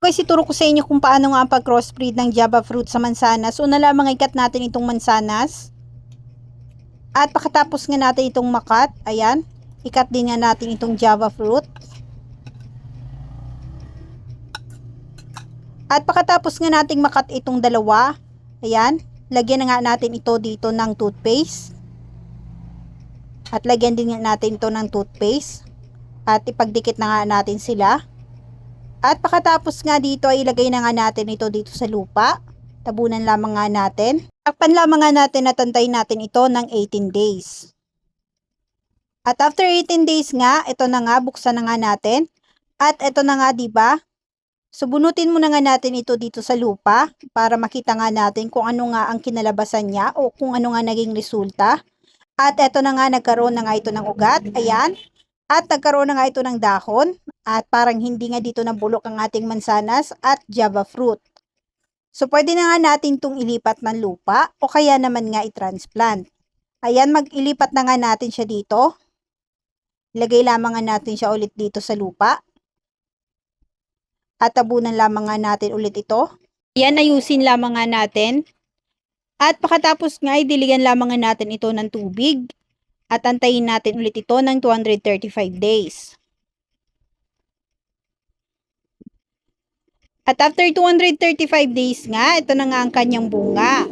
Guys, ituro ko sa inyo kung paano nga ang pag-crossbreed ng Java fruit sa mansanas. Una lamang ikat natin itong mansanas. At pagkatapos nga natin itong makat, ayan, ikat din nga natin itong Java fruit. At pagkatapos nga nating makat itong dalawa, ayan, lagyan na nga natin ito dito ng toothpaste. At lagyan din nga natin ito ng toothpaste. At ipagdikit na nga natin sila. At pagkatapos nga dito ay ilagay na nga natin ito dito sa lupa. Tabunan lamang nga natin. Takpan lamang nga natin at antayin natin ito ng 18 days. At after 18 days nga, ito na nga, buksan na nga natin. At ito na nga, diba? So, bunutin muna nga natin ito dito sa lupa para makita nga natin kung ano nga ang kinalabasan niya o kung ano nga naging resulta. At ito na nga, nagkaroon na nga ito ng ugat. Ayan. At nagkaroon na nga ito ng dahon. At parang hindi nga dito nabulok ang ating mansanas at Java fruit. So, pwede na nga natin itong ilipat ng lupa o kaya naman nga i-transplant. Ayan, mag-ilipat na nga natin siya dito. Ilagay lamang nga natin siya ulit dito sa lupa. At tabunan lamang nga natin ulit ito. Ayan, ayusin lamang nga natin. At pagkatapos nga, diligan lamang nga natin ito ng tubig. At antayin natin ulit ito ng 235 days. At after 235 days nga, ito na nga ang kanyang bunga.